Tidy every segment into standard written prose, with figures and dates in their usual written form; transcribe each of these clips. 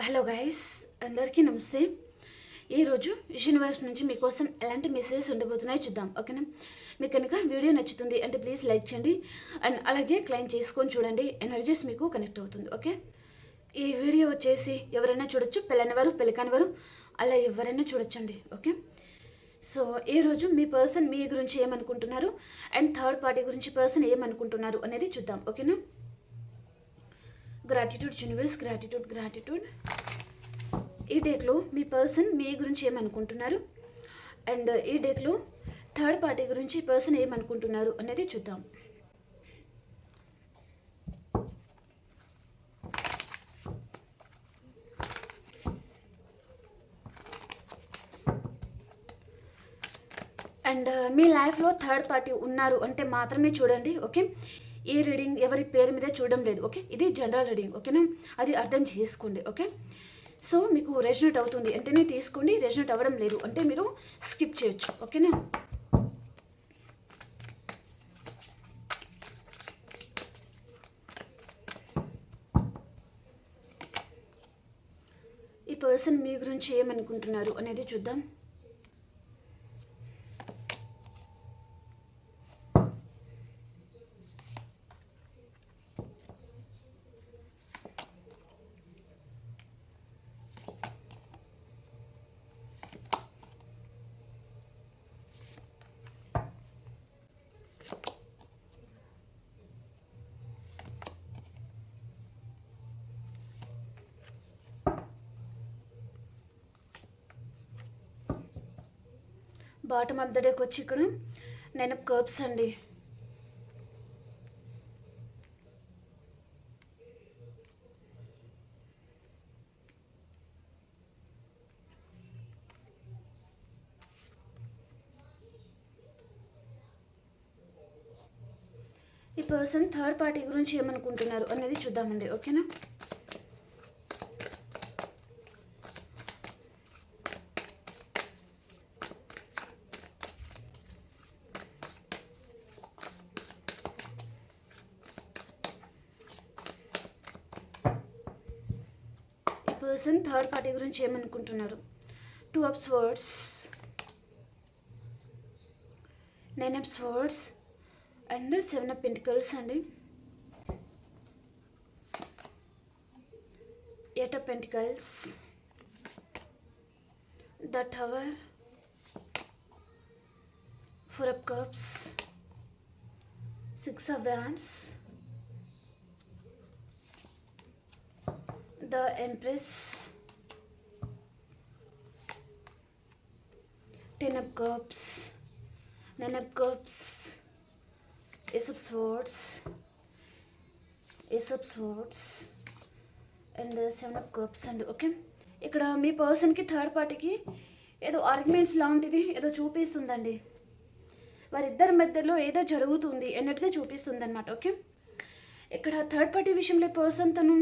Hello guys, అందరికీ నమస్తే. ఈరోజు యూనివర్స్ నుంచి మీకోసం ఎలాంటి మెసేజెస్ ఉండబోతున్నాయో చూద్దాం. ఓకేనా? మీకు కనుక వీడియో నచ్చుతుంది అంటే ప్లీజ్ లైక్ చేయండి అండ్ అలాగే క్లైమ్ చేసుకొని చూడండి. ఎనర్జీస్ మీకు కనెక్ట్ అవుతుంది. ఓకే, ఈ వీడియో వచ్చేసి ఎవరైనా చూడొచ్చు, పెళ్ళైనవారు పెళ్ళికానివారు అలా ఎవరైనా చూడొచ్చండి. ఓకే, సో ఈరోజు మీ పర్సన్ మీ గురించి ఏమనుకుంటున్నారు అండ్ థర్డ్ పార్టీ గురించి పర్సన్ ఏమనుకుంటున్నారు అనేది చూద్దాం. ఓకేనా? Gratitude universe, gratitude. ఈ డేట్లో మీ పర్సన్ మీ గురించి ఏమనుకుంటున్నారు అండ్ ఈ డేట్లో థర్డ్ పార్టీ గురించి పర్సన్ ఏమనుకుంటున్నారు అనేది చూద్దాం. అండ్ మీ లైఫ్లో థర్డ్ పార్టీ ఉన్నారు అంటే మాత్రమే చూడండి. ఓకే, ఈ రీడింగ్ ఎవరి పేరు మీద చూడడం లేదు. ఓకే, ఇది జనరల్ రీడింగ్. ఓకేనా? అది అర్థం చేసుకోండి. ఓకే, సో మీకు రెజనేట్ అవుతుంది అంటేనే తీసుకోండి, రెజనేట్ అవ్వడం లేదు అంటే మీరు స్కిప్ చేయొచ్చు. ఓకేనా? ఈ పర్సన్ మీ గురించి ఏమనుకుంటున్నారు అనేది చూద్దాం. బాటమ్ ఆఫ్ ద డేకి వచ్చి ఇక్కడ నేను కర్బ్స్ అండి. ఈ పర్సన్ థర్డ్ పార్టీ గురించి ఏమనుకుంటున్నారు అనేది చూద్దామండి. ఓకేనా? పర్సన్ థర్డ్ పార్టీ గురించి ఏమనుకుంటున్నారు? 2 of Swords, 9 of Swords and 7 of Pentacles అండి. 8 of Pentacles, the Tower, 4 of Cups, 6 of Wands, the Empress, 10 of Cups, 9 of Cups, Ace of Swords, and 7 of Cups అండి. Okay, ఇక్కడ మీ పర్సన్కి third పార్టీకి ఏదో arguments లాంటిది ఏదో చూపిస్తుందండి. వారిద్దరి మధ్యలో ఏదో జరుగుతుంది అన్నట్టుగా చూపిస్తుంది అనమాట. ఓకే, ఇక్కడ థర్డ్ పార్టీ విషయంలో పర్సన్ తను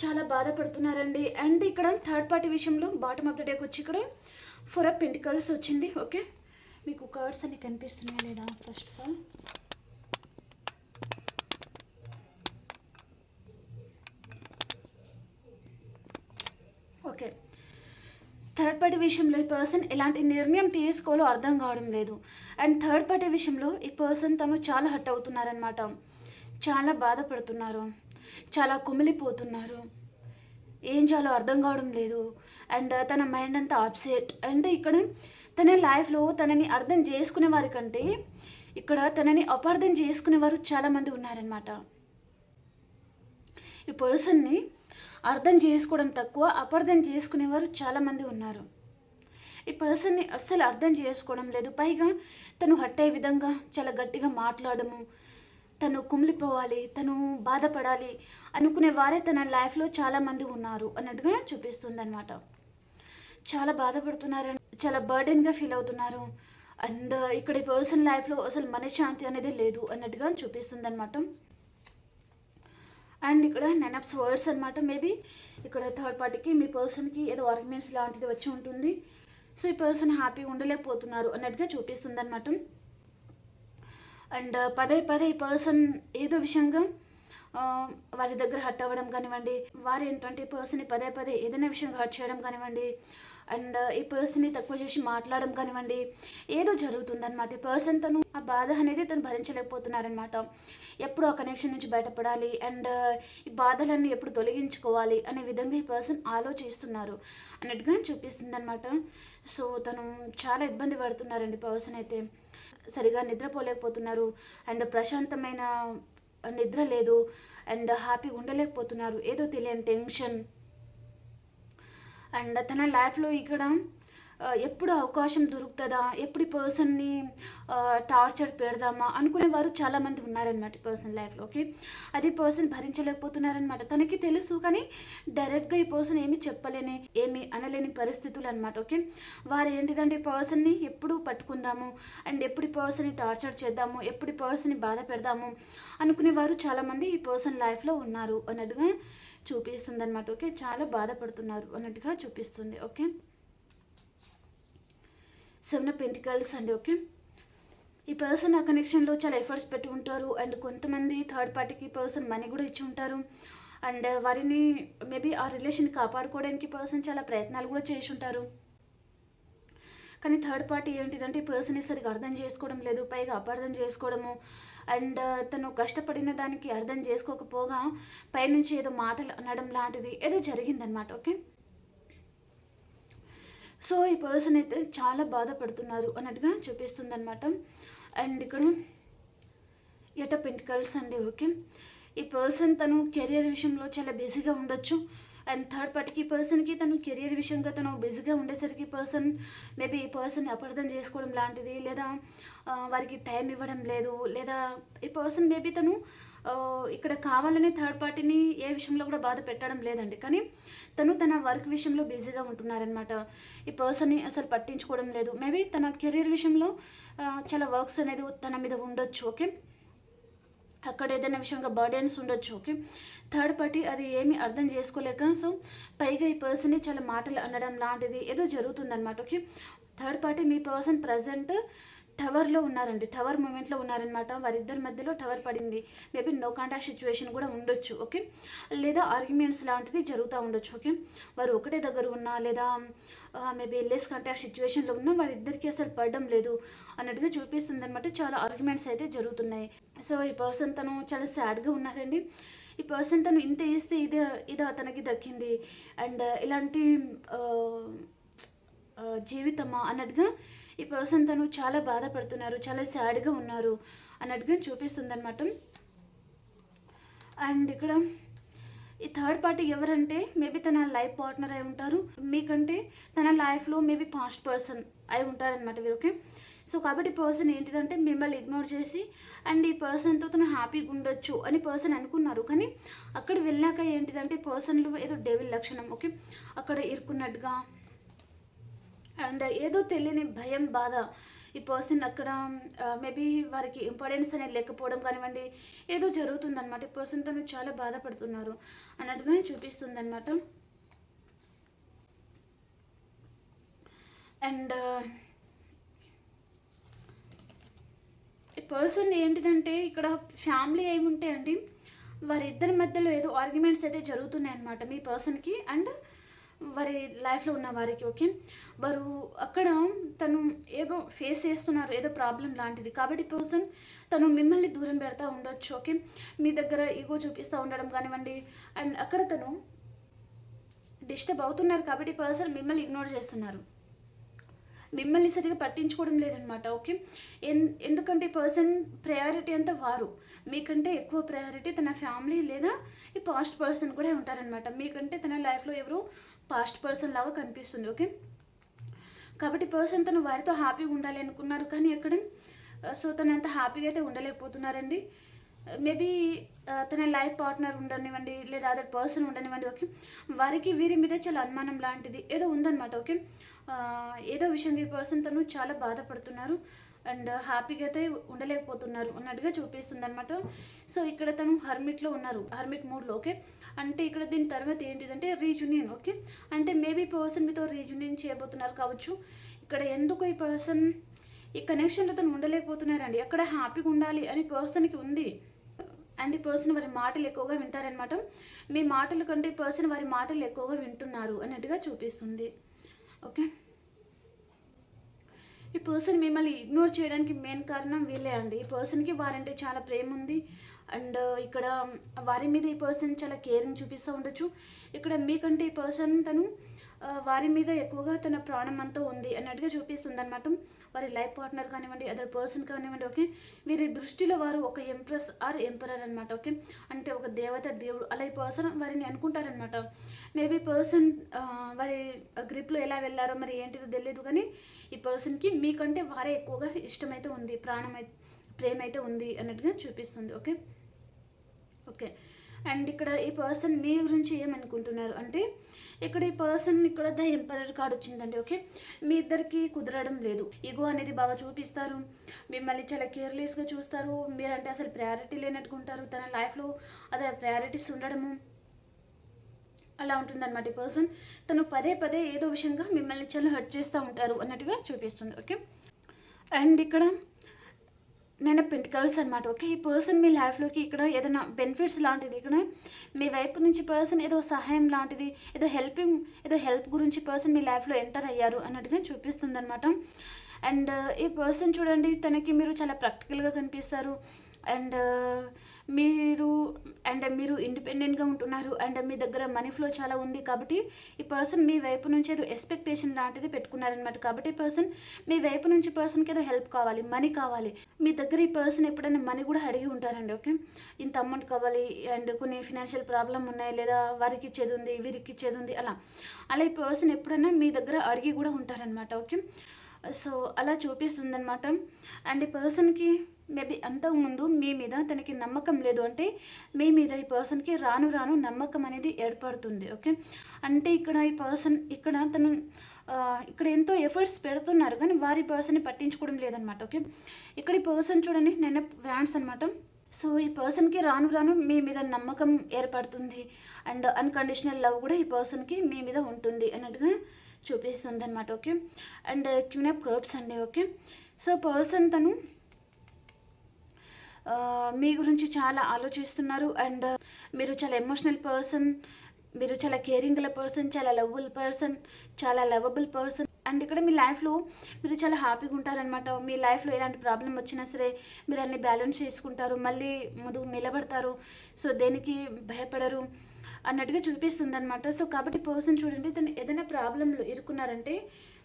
చాలా బాధపడుతున్నారండి. అండ్ ఇక్కడ థర్డ్ పార్టీ విషయంలో బాటమ్ ఆఫ్ ద డేకి వచ్చి ఇక్కడ 4 of Pentacles వచ్చింది. ఓకే, మీకు కార్డ్స్ అన్ని కనిపిస్తున్నాయా లేదా? First of all okay, third party విషయంలో ఈ పర్సన్ ఎలాంటి నిర్ణయం తీసుకోవాలో అర్థం కావడం లేదు. అండ్ థర్డ్ పార్టీ విషయంలో ఈ పర్సన్ తను చాలా హర్ట్ అవుతున్నారనమాట. చాలా బాధపడుతున్నారు, చాలా కుమిలిపోతున్నారు, ఏం చేయాలో అర్థం కావడం లేదు. అండ్ తన మైండ్ అంతా అప్సెట్. అండ్ ఇక్కడ తన లైఫ్లో తనని అర్థం చేసుకునే వారి కంటే ఇక్కడ తనని అపార్థం చేసుకునేవారు చాలామంది ఉన్నారనమాట. ఈ పర్సన్ని అర్థం చేసుకోవడం తక్కువ, అపార్థం చేసుకునేవారు చాలామంది ఉన్నారు. ఈ పర్సన్ని అస్సలు అర్థం చేసుకోవడం లేదు. పైగా తను హర్ట్ అయ్యే విధంగా చాలా గట్టిగా మాట్లాడము, తను కుమిలిపోవాలి, తను బాధపడాలి అనుకునే వారే తన లైఫ్లో చాలామంది ఉన్నారు అన్నట్టుగా చూపిస్తుంది అనమాట. చాలా బాధపడుతున్నారు, చాలా బర్డెన్గా ఫీల్ అవుతున్నారు. అండ్ ఇక్కడ ఈ పర్సన్ లైఫ్లో అసలు మనశ్శాంతి అనేది లేదు అన్నట్టుగా చూపిస్తుంది అనమాట. అండ్ ఇక్కడ 9 of Swords అనమాట. మేబీ ఇక్కడ థర్డ్ పార్టీకి మీ పర్సన్కి ఏదో ఆర్గ్యుమెంట్స్ లాంటిది వచ్చి ఉంటుంది. సో ఈ పర్సన్ హ్యాపీగా ఉండలేకపోతున్నారు అన్నట్టుగా చూపిస్తుంది అనమాట. అండ్ పదే పదే ఈ పర్సన్ ఏదో విషయంగా వారి దగ్గర హర్ట్ అవ్వడం కానివ్వండి, వారు ఏంటంటే పర్సన్ని పదే పదే ఏదైనా విషయంగా హర్ట్ చేయడం కానివ్వండి, అండ్ ఈ పర్సన్ని తక్కువ చేసి మాట్లాడడం కానివ్వండి, ఏదో జరుగుతుందన్నమాట. ఈ పర్సన్ తను ఆ బాధ అనేది తను భరించలేకపోతున్నారనమాట. ఎప్పుడు ఆ కనెక్షన్ నుంచి బయటపడాలి అండ్ ఈ బాధలన్నీ ఎప్పుడు తొలగించుకోవాలి అనే విధంగా ఈ పర్సన్ ఆలోచిస్తున్నారు అన్నట్టుగా చూపిస్తుంది అనమాట. సో తను చాలా ఇబ్బంది పడుతున్నారండి పర్సన్ అయితే. సరిగా నిద్రపోలేకపోతున్నారు అండ్ ప్రశాంతమైన నిద్ర లేదు అండ్ హ్యాపీగా ఉండలేకపోతున్నారు. ఏదో తెలియని టెన్షన్ అండ్ తన లైఫ్లో ఇక్కడ ఎప్పుడు అవకాశం దొరుకుతుందా, ఎప్పుడు పర్సన్ని టార్చర్ పెడదామా అనుకునే వారు చాలామంది ఉన్నారనమాట పర్సన్ లైఫ్లో. ఓకే, అది పర్సన్ భరించలేకపోతున్నారనమాట. తనకి తెలుసు కానీ డైరెక్ట్గా ఈ పర్సన్ ఏమి చెప్పలేని ఏమి అనలేని పరిస్థితులు అనమాట. ఓకే, వారు ఏంటిదంటే ఈ పర్సన్ని ఎప్పుడు పట్టుకుందాము అండ్ ఎప్పుడు ఈ పర్సన్ని టార్చర్ చేద్దాము, ఎప్పుడు ఈ పర్సన్ని బాధ పెడదాము అనుకునే వారు చాలామంది ఈ పర్సన్ లైఫ్లో ఉన్నారు అన్నట్టుగా చూపిస్తుంది అనమాట. ఓకే, చాలా బాధపడుతున్నారు అన్నట్టుగా చూపిస్తుంది. ఓకే, 7 of Pentacles అండి. ఓకే, ఈ పర్సన్ ఆ కనెక్షన్లో చాలా ఎఫర్ట్స్ పెట్టి ఉంటారు అండ్ కొంతమంది థర్డ్ పార్టీకి పర్సన్ మనీ కూడా ఇచ్చి ఉంటారు అండ్ వారిని మేబీ ఆ రిలేషన్ కాపాడుకోవడానికి పర్సన్ చాలా ప్రయత్నాలు కూడా చేసి ఉంటారు. కానీ థర్డ్ పార్టీ ఏంటిదంటే ఈ పర్సన్ సరిగా అర్థం చేసుకోవడం లేదు, పైగా అపార్థం చేసుకోవడము అండ్ తను కష్టపడిన దానికి అర్థం చేసుకోకపోగా పైనుంచి ఏదో మాటలు అనడం లాంటిది ఏదో జరిగిందనమాట. ఓకే, సో ఈ పర్సన్ అయితే చాలా బాధపడుతున్నారు అన్నట్టుగా చూపిస్తుంది అనమాట. అండ్ ఇక్కడ 8 of Pentacles అండి. ఓకే, ఈ పర్సన్ తను కెరియర్ విషయంలో చాలా బిజీగా ఉండొచ్చు అండ్ థర్డ్ పార్టీకి పర్సన్కి తను కెరియర్ విషయంగా తను బిజీగా ఉండేసరికి పర్సన్ మేబీ ఈ పర్సన్ని అపార్థం చేసుకోవడం లాంటిది, లేదా వారికి టైం ఇవ్వడం లేదు, లేదా ఈ పర్సన్ మేబీ తను ఇక్కడ కావాలని థర్డ్ పార్టీని ఏ విషయంలో కూడా బాధ పెట్టడం లేదండి, కానీ తను తన వర్క్ విషయంలో బిజీగా ఉంటున్నారనమాట. ఈ పర్సన్ని అసలు పట్టించుకోవడం లేదు. మేబీ తన కెరీర్ విషయంలో చాలా వర్క్స్ అనేది తన మీద ఉండొచ్చు. ఓకే, అక్కడ ఏదైనా విషయంగా బర్డెన్స్ ఉండొచ్చు. ఓకే, థర్డ్ పార్టీ అది ఏమీ అర్థం చేసుకోలేక సో పైగా ఈ పర్సన్ని చాలా మాటలు అనడం లాంటిది ఏదో జరుగుతుందన్నమాట. ఓకే, థర్డ్ పార్టీ మీ పర్సన్ ప్రజెంట్ టవర్లో ఉన్నారండి, టవర్ మూమెంట్లో ఉన్నారనమాట. వారిద్దరి మధ్యలో టవర్ పడింది. మేబీ నో కాంటాక్ట్ సిచ్యువేషన్ కూడా ఉండొచ్చు. ఓకే, లేదా ఆర్గ్యుమెంట్స్ లాంటిది జరుగుతూ ఉండొచ్చు. ఓకే, వారు ఒకటే దగ్గర ఉన్నా లేదా మేబీ లెస్ కాంటాక్ట్ సిచ్యువేషన్లో ఉన్నా వారిద్దరికి అసలు పడడం లేదు అన్నట్టుగా చూపిస్తుంది అనమాట. చాలా ఆర్గ్యుమెంట్స్ అయితే జరుగుతున్నాయి. సో ఈ పర్సన్ తను చాలా సాడ్గా ఉన్నారండి. ఈ పర్సన్ తను ఇంత ఇస్తే ఇది అతనికి దక్కింది అండ్ ఇలాంటి జీవితమా అన్నట్టుగా ఈ పర్సన్ తను చాలా బాధపడుతున్నారు, చాలా సాడ్గా ఉన్నారు అన్నట్టుగా చూపిస్తుంది అనమాట. అండ్ ఇక్కడ ఈ థర్డ్ పార్టీ ఎవరంటే మేబీ తన లైఫ్ పార్ట్నర్ అయి ఉంటారు, మీకంటే తన లైఫ్లో మేబీ పాస్ట్ పర్సన్ అయి ఉంటారనమాట వీరు. ఓకే, సో కాబట్టి పర్సన్ ఏంటిదంటే మిమ్మల్ని ఇగ్నోర్ చేసి అండ్ ఈ పర్సన్తో తను హ్యాపీగా ఉండొచ్చు అని పర్సన్ అనుకున్నారు, కానీ అక్కడ వెళ్ళాక ఏంటిదంటే పర్సన్లో ఏదో డెవిల్ లక్షణం. ఓకే, అక్కడ ఇరుక్కున్నట్టుగా అండ్ ఏదో తెలియని భయం, బాధ ఈ పర్సన్ అక్కడ మేబీ వారికి ఇంపార్టెన్స్ అనేది లేకపోవడం కానివ్వండి ఏదో జరుగుతుందన్నమాట. ఈ పర్సన్ తను చాలా బాధపడుతున్నారు అన్నట్టుగా చూపిస్తుంది అనమాట. అండ్ ఈ పర్సన్ ఏంటిదంటే ఇక్కడ ఫ్యామిలీ ఏముంటే అండి వారిద్దరి మధ్యలో ఏదో ఆర్గ్యుమెంట్స్ అయితే జరుగుతున్నాయి అన్నమాట మీ పర్సన్కి అండ్ వారి లైఫ్లో ఉన్న వారికి. ఓకే, వారు అక్కడ తను ఏదో ఫేస్ చేస్తున్నారు, ఏదో ప్రాబ్లం లాంటిది. కాబట్టి పర్సన్ తను మిమ్మల్ని దూరం పెడతా ఉండొచ్చు. ఓకే, మీ దగ్గర ఈగో చూపిస్తూ ఉండడం కానివ్వండి అండ్ అక్కడ తను డిస్టర్బ్ అవుతున్నారు. కాబట్టి పర్సన్ మిమ్మల్ని ఇగ్నోర్ చేస్తున్నారు, మిమ్మల్ని సరిగా పట్టించుకోవడం లేదనమాట. ఓకే, ఎందుకంటే ఈ పర్సన్ ప్రయారిటీ అంతా వారు, మీకంటే ఎక్కువ ప్రయారిటీ తన ఫ్యామిలీ లేదా ఈ పాస్ట్ పర్సన్ కూడా ఉంటారనమాట. మీకంటే తన లైఫ్లో ఎవరు పాస్ట్ పర్సన్ లాగా కనిపిస్తుంది. ఓకే, కాబట్టి పర్సన్ తను వారితో హ్యాపీగా ఉండాలి అనుకున్నారు, కానీ అక్కడ సో తను అంత హ్యాపీగా అయితే ఉండలేకపోతున్నారండి. మేబీ తన లైఫ్ పార్ట్నర్ ఉండనివ్వండి లేదా అదర్ పర్సన్ ఉండనివ్వండి. ఓకే, వారికి వీరి మీద చాలా అనుమానం లాంటిది ఏదో ఉందన్నమాట. ఓకే, ఏదో విషయంగా ఈ పర్సన్ తను చాలా బాధపడుతున్నారు అండ్ హ్యాపీగా అయితే ఉండలేకపోతున్నారు అన్నట్టుగా చూపిస్తుంది అనమాట. సో ఇక్కడ తను హర్మిట్లో ఉన్నారు, హర్మిట్ మూడ్లో. ఓకే, అంటే ఇక్కడ దీని తర్వాత ఏంటిదంటే రీజూనియన్. ఓకే, అంటే మేబీ పర్సన్ మీతో రీజూనియన్ చేయబోతున్నారు కావచ్చు. ఇక్కడ ఎందుకు ఈ పర్సన్ ఈ కనెక్షన్లో తను ఉండలేకపోతున్నారండి. అక్కడ హ్యాపీగా ఉండాలి అని పర్సన్కి ఉంది, అండ్ ఈ పర్సన్ వారి మాటలు ఎక్కువగా వింటారనమాట. మీ మాటల కంటే ఈ పర్సన్ వారి మాటలు ఎక్కువగా వింటున్నారు అన్నట్టుగా చూపిస్తుంది. ఓకే, ఈ పర్సన్ మిమ్మల్ని ఇగ్నోర్ చేయడానికి మెయిన్ కారణం వీళ్ళే అండి. ఈ పర్సన్కి వారంటే చాలా ప్రేమ ఉంది. అండ్ ఇక్కడ వారి మీద ఈ పర్సన్ చాలా కేరింగ్ చూపిస్తూ ఉండొచ్చు. ఇక్కడ మీకంటే ఈ పర్సన్ తను వారి మీద ఎక్కువగా తన ప్రాణం అంతా ఉంది అన్నట్టుగా చూపిస్తుంది అనమాట. వారి లైఫ్ పార్ట్నర్ కానివ్వండి, అదర్ పర్సన్ కానివ్వండి. ఓకే, వీరి దృష్టిలో వారు ఒక ఎంప్రెస్ ఆర్ ఎంపరర్ అనమాట. ఓకే, అంటే ఒక దేవత, దేవుడు అలా ఈ పర్సన్ వారిని అనుకుంటారనమాట. మేబీ పర్సన్ వారి గ్రిప్లో ఎలా వెళ్ళారో మరి ఏంటిదో తెలియదు, కానీ ఈ పర్సన్కి మీకంటే వారే ఎక్కువగా ఇష్టమైతే ఉంది, ప్రేమ అయితే ఉంది అన్నట్టుగా చూపిస్తుంది. ఓకే ఓకే అండ్ ఇక్కడ ఈ పర్సన్ మీ గురించి ఏమనుకుంటున్నారు అంటే, ఇక్కడ ఈ పర్సన్ ఇక్కడ ద ఎంపరర్ కార్డ్ వచ్చిందండి. ఓకే, మీ ఇద్దరికి కుదరడం లేదు. ఈగో అనేది బాగా చూపిస్తారు, మిమ్మల్ని చాలా కేర్లెస్గా చూస్తారు, మీరంటే అసలు ప్రయారిటీ లేనట్టుకుంటారు. తన లైఫ్లో అదే ప్రయారిటీస్ ఉండడము అలా ఉంటుందన్నమాట. ఈ పర్సన్ తను పదే పదే ఏదో విషయంగా మిమ్మల్ని చాలా హర్ట్ చేస్తూ ఉంటారు అన్నట్టుగా చూపిస్తుంది. ఓకే, అండ్ ఇక్కడ నేను పెంటికల్స్ అనమాట. ఓకే, ఈ పర్సన్ మీ లైఫ్లోకి ఇక్కడ ఏదైనా బెనిఫిట్స్ లాంటిది, ఇక్కడ మీ వైపు నుంచి పర్సన్ ఏదో సహాయం లాంటిది, ఏదో హెల్ప్ గురించి పర్సన్ మీ లైఫ్లో ఎంటర్ అయ్యారు అన్నట్టుగా చూపిస్తుంది అనమాట. అండ్ ఈ పర్సన్ చూడండి, తనకి మీరు చాలా ప్రాక్టికల్గా కనిపిస్తారు. అండ్ మీరు ఇండిపెండెంట్గా ఉంటున్నారు. అండ్ మీ దగ్గర మనీ ఫ్లో చాలా ఉంది. కాబట్టి ఈ పర్సన్ మీ వైపు నుంచి ఏదో ఎక్స్పెక్టేషన్ లాంటిది పెట్టుకున్నారనమాట. కాబట్టి ఈ పర్సన్ మీ వైపు నుంచి పర్సన్కి ఏదో హెల్ప్ కావాలి, మనీ కావాలి. మీ దగ్గర ఈ పర్సన్ ఎప్పుడైనా మనీ కూడా అడిగి ఉంటారండి. ఓకే, ఇంత అమౌంట్ కావాలి అండ్ కొన్ని ఫినాన్షియల్ ప్రాబ్లం ఉన్నాయి, లేదా వారికి ఇచ్చేది ఉంది, వీరికి ఇచ్చేది ఉంది, అలా ఈ పర్సన్ ఎప్పుడైనా మీ దగ్గర అడిగి కూడా ఉంటారనమాట. ఓకే, సో అలా చూపిస్తుంది అనమాట. అండ్ ఈ పర్సన్కి మేబీ అంతకుముందు మీ మీద తనకి నమ్మకం లేదు, అంటే మీ మీద ఈ పర్సన్కి రాను రాను నమ్మకం అనేది ఏర్పడుతుంది. ఓకే, అంటే ఇక్కడ ఈ పర్సన్ తను ఇక్కడ ఎంతో ఎఫర్ట్స్ పెడుతున్నారు, కానీ వారి పర్సన్ని పట్టించుకోవడం లేదనమాట. ఓకే, ఇక్కడ ఈ పర్సన్ చూడండి, నేను వ్యాండ్స్ అనమాట. సో ఈ పర్సన్కి రాను రాను మీ మీద నమ్మకం ఏర్పడుతుంది. అండ్ అన్కండిషనల్ లవ్ కూడా ఈ పర్సన్కి మీ మీద ఉంటుంది అన్నట్టుగా చూపిస్తుంది అనమాట. Okay, and queen of cups అండి. ఓకే, సో పర్సన్ తను మీ గురించి చాలా ఆలోచిస్తున్నారు. అండ్ మీరు చాలా ఎమోషనల్ పర్సన్, మీరు చాలా కేరింగ్ గల పర్సన్, చాలా లవబుల్ పర్సన్, చాలా లవబుల్ పర్సన్. అండ్ ఇక్కడ మీ లైఫ్లో మీరు చాలా హ్యాపీగా ఉంటారనమాట. మీ లైఫ్లో ఎలాంటి ప్రాబ్లం వచ్చినా సరే మీరు అన్ని బ్యాలెన్స్ చేసుకుంటారు, మళ్ళీ ముందుకు నిలబడతారు. సో దేనికి భయపడరు అన్నట్టుగా చూపిస్తుంది అనమాట. సో కాబట్టి పర్సన్ చూడండి, తను ఏదైనా ప్రాబ్లంలో ఇరుక్కున్నారంటే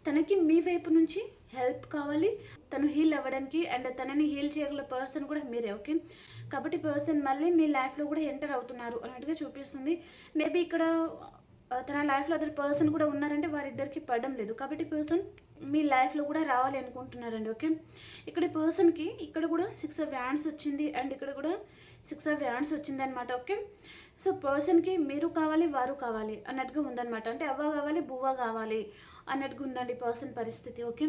తనకి మీ వైపు నుంచి హెల్ప్ కావాలి, తను హీల్ అవ్వడానికి. అండ్ తనని హీల్ చేయగల పర్సన్ కూడా మీరే. ఓకే, కాబట్టి పర్సన్ మళ్ళీ మీ లైఫ్లో కూడా ఎంటర్ అవుతున్నారు అన్నట్టుగా చూపిస్తుంది. మేబీ ఇక్కడ తన లైఫ్లో అదర్ పర్సన్ కూడా ఉన్నారంటే వారిద్దరికి పడడం లేదు, కాబట్టి పర్సన్ మీ లైఫ్లో కూడా రావాలి అనుకుంటున్నారండి. ఓకే, ఇక్కడ పర్సన్కి ఇక్కడ కూడా 6 ఆఫ్ వ్యాండ్స్ వచ్చింది, అండ్ ఇక్కడ కూడా 6 ఆఫ్ వ్యాండ్స్ వచ్చింది అనమాట. ఓకే, సో పర్సన్కి మీరు కావాలి, వారు కావాలి అన్నట్టుగా ఉందన్నమాట. అంటే అవ్వ కావాలి, బువ్వ కావాలి అన్నట్టుగా ఉందండి పర్సన్ పరిస్థితి. ఓకే,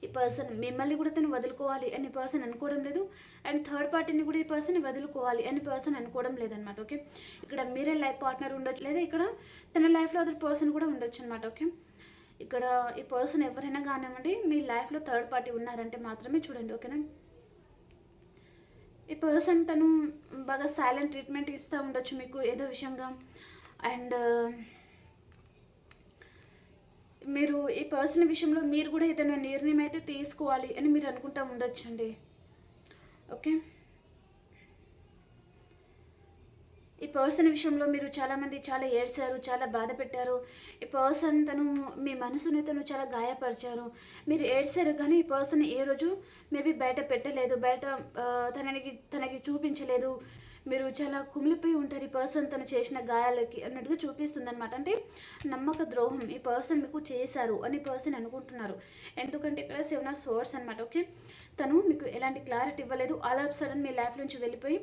ఈ పర్సన్ మిమ్మల్ని కూడా తను వదులుకోవాలి అని పర్సన్ అనుకోవడం లేదు, అండ్ థర్డ్ పార్టీని కూడా ఈ పర్సన్ వదులుకోవాలి అని పర్సన్ అనుకోవడం లేదనమాట. ఓకే, ఇక్కడ మీరే లైఫ్ పార్ట్నర్ ఉండొచ్చు, లేదా ఇక్కడ తన లైఫ్లో అదర్ పర్సన్ కూడా ఉండొచ్చు అనమాట. ఓకే, ఇక్కడ ఈ పర్సన్ ఎవరైనా కానివ్వండి, మీ లైఫ్లో థర్డ్ పార్టీ ఉన్నారంటే మాత్రమే చూడండి. ఓకేనా, ఈ పర్సన్ తను బాగా సైలెంట్ ట్రీట్మెంట్ ఇస్తూ ఉండొచ్చు మీకు ఏదో విషయంగా. అండ్ మీరు ఈ పర్సన్ విషయంలో మీరు కూడా ఏదైనా నిర్ణయం అయితే తీసుకోవాలి అని మీరు అనుకుంటూ ఉండొచ్చండి. ఓకే, ఈ పర్సన్ విషయంలో మీరు చాలామంది చాలా ఏడ్చారు, చాలా బాధ పెట్టారు. ఈ పర్సన్ తను మీ మనసుని తను చాలా గాయపరిచారు, మీరు ఏడ్చారు, కానీ ఈ పర్సన్ ఏ రోజు మేబీ బయట పెట్టలేదు, బయట తనకి చూపించలేదు. మీరు చాలా కుమిలిపోయి ఉంటారు ఈ పర్సన్ తను చేసిన గాయాలకి అన్నట్టుగా చూపిస్తుంది అనమాట. అంటే నమ్మక ద్రోహం ఈ పర్సన్ మీకు చేశారు అని పర్సన్ అనుకుంటున్నారు, ఎందుకంటే ఇక్కడ 7 ఆఫ్ సోర్స్ అనమాట. ఓకే, తను మీకు ఎలాంటి క్లారిటీ ఇవ్వలేదు, all of sudden me life నుంచి వెళ్ళిపోయి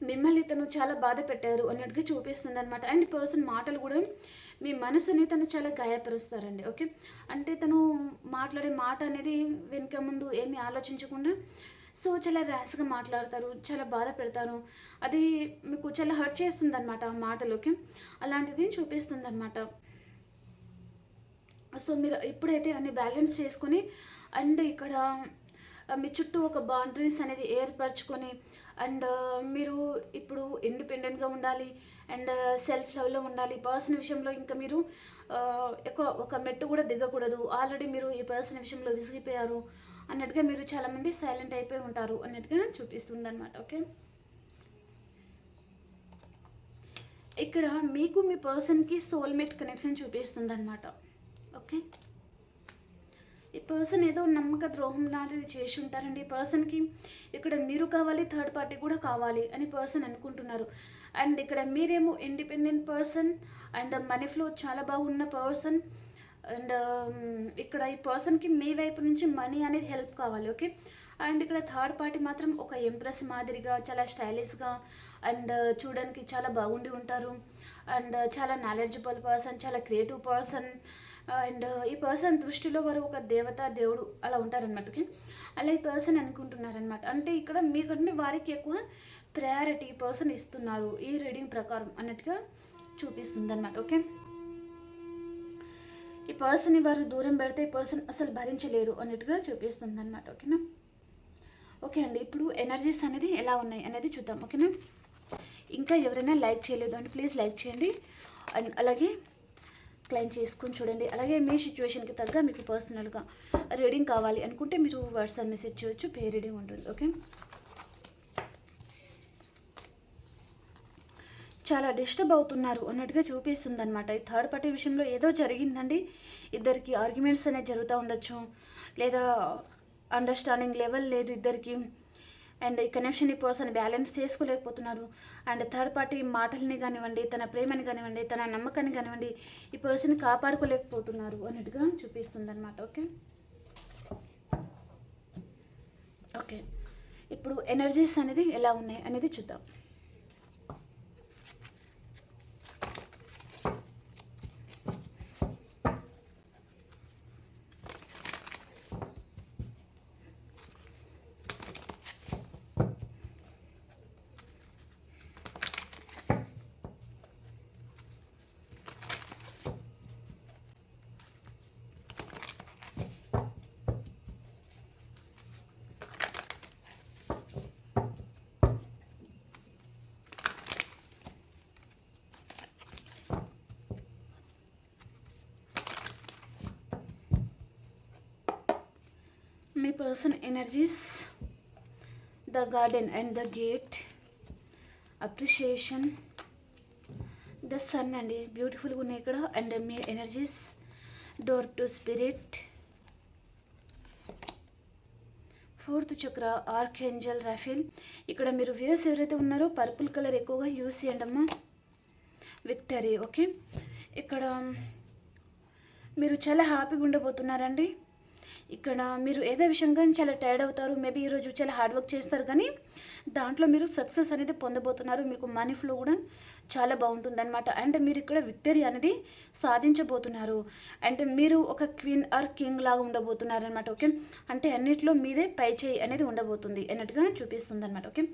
మిమ్మల్ని తను చాలా బాధ పెట్టారు అన్నట్టుగా చూపిస్తుంది అనమాట. అండ్ పర్సన్ మాటలు కూడా మీ మనసుని తను చాలా గాయపరుస్తారండి. ఓకే, అంటే తను మాట్లాడే మాట అనేది వెనుక ముందు ఏమీ ఆలోచించకుండా సో చాలా ర్యాష్గా మాట్లాడతారు, చాలా బాధ పెడతారు, అది మీకు చాలా హర్ట్ చేస్తుంది అనమాట ఆ మాటలోకి, అలాంటిది చూపిస్తుంది అనమాట. సో మీరు ఇప్పుడైతే అన్ని బ్యాలెన్స్ చేసుకొని, అండ్ ఇక్కడ మీ చుట్టూ ఒక బౌండరీస్ అనేది ఏర్పరచుకొని అండ్ మీరు ఇప్పుడు ఇండిపెండెంట్గా ఉండాలి అండ్ సెల్ఫ్ లవ్లో ఉండాలి. పర్సన్ విషయంలో ఇంకా మీరు ఎక్కువ ఒక మెట్టు కూడా దిగకూడదు. ఆల్రెడీ మీరు ఈ పర్సన్ విషయంలో విసిగిపోయారు అన్నట్టుగా మీరు చాలామంది సైలెంట్ అయిపోయి ఉంటారు అన్నట్టుగా చూపిస్తుంది అనమాట. ఓకే, ఇక్కడ మీకు మీ పర్సన్కి సోల్మేట్ కనెక్షన్ చూపిస్తుంది అనమాట. ఓకే, ఈ పర్సన్ ఏదో నమ్మక ద్రోహం లాంటిది చేసి ఉంటారండి. ఈ పర్సన్కి ఇక్కడ మీరు కావాలి, థర్డ్ పార్టీ కూడా కావాలి అని పర్సన్ అనుకుంటున్నారు. అండ్ ఇక్కడ మీరేమో independent person and money flow చాలా బాగున్న పర్సన్ అండ్ ఇక్కడ ఈ పర్సన్కి మీ వైపు నుంచి మనీ అనేది హెల్ప్ కావాలి. ఓకే, అండ్ ఇక్కడ థర్డ్ పార్టీ మాత్రం ఒక ఎంప్రెస్ మాదిరిగా చాలా స్టైలిష్గా అండ్ చూడడానికి చాలా బాగుండి ఉంటారు అండ్ చాలా నాలెడ్జబుల్ పర్సన్, చాలా క్రియేటివ్ పర్సన్ అండ్ ఈ పర్సన్ దృష్టిలో వారు ఒక దేవత దేవుడు అలా ఉంటారనమాట. ఓకే, అలా ఈ పర్సన్ అనుకుంటున్నారనమాట. అంటే ఇక్కడ మీకంటే వారికి ఎక్కువ ప్రయారిటీ పర్సన్ ఇస్తున్నారు ఈ రీడింగ్ ప్రకారం అన్నట్టుగా చూపిస్తుంది అనమాట. ఓకే, ఈ పర్సన్ని వారు దూరం పెడితే ఈ పర్సన్ అసలు భరించలేరు అన్నట్టుగా చూపిస్తుంది అనమాట. ఓకేనా, ఓకే అండి, ఇప్పుడు ఎనర్జీస్ అనేది ఎలా ఉన్నాయి అనేది చూద్దాం. ఓకేనా, ఇంకా ఎవరైనా లైక్ చేయలేదు అంటే ప్లీజ్ లైక్ చేయండి అండ్ అలాగే క్లైమ్ చేసుకొని చూడండి. అలాగే మీ సిచ్యువేషన్కి తగ్గ మీకు పర్సనల్గా రీడింగ్ కావాలి అనుకుంటే మీరు వాట్సాప్ మెసేజ్ చేయొచ్చు, పే రీడింగ్ ఉంటుంది. ఓకే, చాలా డిస్టర్బ్ అవుతున్నారు అన్నట్టుగా చూపిస్తుంది అనమాట. ఈ థర్డ్ పార్టీ విషయంలో ఏదో జరిగిందండి, ఇద్దరికి ఆర్గ్యుమెంట్స్ అనేది జరుగుతూ ఉండొచ్చు లేదా అండర్స్టాండింగ్ లెవెల్ లేదు ఇద్దరికి అండ్ ఈ కనెక్షన్ ఈ పర్సన్ బ్యాలెన్స్ చేసుకోలేకపోతున్నారు అండ్ థర్డ్ పార్టీ మాటల్ని కానివ్వండి, తన ప్రేమని కానివ్వండి, తన నమ్మకాన్ని కానివ్వండి ఈ పర్సన్ కాపాడుకోలేకపోతున్నారు అన్నట్టుగా చూపిస్తుంది అనమాట. ఓకే, ఓకే, ఇప్పుడు ఎనర్జీస్ అనేది ఎలా ఉన్నాయి అనేది చూద్దాం. మీ person energies, the garden and the gate, appreciation, the sun అండి బ్యూటిఫుల్గా ఉన్నాయి ఇక్కడ అండ్ మీ energies, door to spirit, fourth chakra, archangel Raphael. ఇక్కడ మీరు వ్యూస్ ఎవరైతే ఉన్నారో పర్పుల్ కలర్ ఎక్కువగా యూస్ చేయండి అమ్మా. విక్టరీ. ఓకే, ఇక్కడ మీరు చాలా హ్యాపీగా ఉండబోతున్నారండి. ఇక్కడ మీరు ఏదో విషయంగా చాలా టైర్డ్ అవుతారు, మేబీ ఈరోజు చాలా హార్డ్ వర్క్ చేస్తారు కానీ దాంట్లో మీరు సక్సెస్ అనేది పొందబోతున్నారు. మీకు మనీ ఫ్లో కూడా చాలా బాగుంటుంది అనమాట. అండ్ మీరు ఇక్కడ విక్టరీ అనేది సాధించబోతున్నారు అండ్ మీరు ఒక క్వీన్ ఆర్ కింగ్ లాగా ఉండబోతున్నారు అనమాట. ఓకే, అంటే అన్నిట్లో మీదే పై చేయి అనేది ఉండబోతుంది అన్నట్టుగా చూపిస్తుంది అనమాట. ఓకే,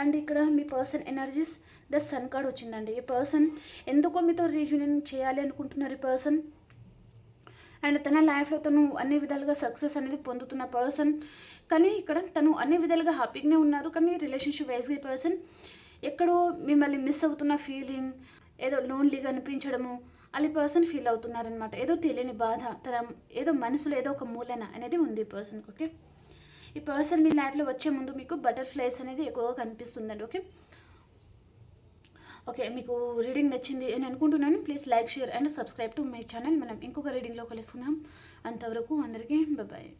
అండ్ ఇక్కడ మీ person energies, the sun card వచ్చిందండి. ఈ పర్సన్ ఎందుకో మీతో రీయూనియన్ చేయాలి అనుకుంటున్నారు ఈ పర్సన్ అండ్ తన లైఫ్లో తను అన్ని విధాలుగా సక్సెస్ అనేది పొందుతున్న పర్సన్ కానీ ఇక్కడ తను అన్ని విధాలుగా హ్యాపీగానే ఉన్నారు కానీ రిలేషన్షిప్ వైజ్గా ఈ పర్సన్ ఎక్కడో మిమ్మల్ని మిస్ అవుతున్న ఫీలింగ్, ఏదో లోన్లీగా అనిపించడము అలా పర్సన్ ఫీల్ అవుతున్నారనమాట. ఏదో తెలియని బాధ తన ఏదో మనసులో ఏదో ఒక మూలన అనేది ఉంది ఈ పర్సన్కి. ఓకే, ఈ పర్సన్ మీ లైఫ్లో వచ్చే ముందు మీకు బటర్ఫ్లైస్ అనేది ఎక్కువగా కనిపిస్తుందండి. ఓకే, ఓకే, మీకు రీడింగ్ నచ్చింది అని అనుకుంటున్నాను. Please like, share and subscribe to my channel. మనం ఇంకొక రీడింగ్లో కలుసుకుందాం. అంతవరకు అందరికీ బాయ్.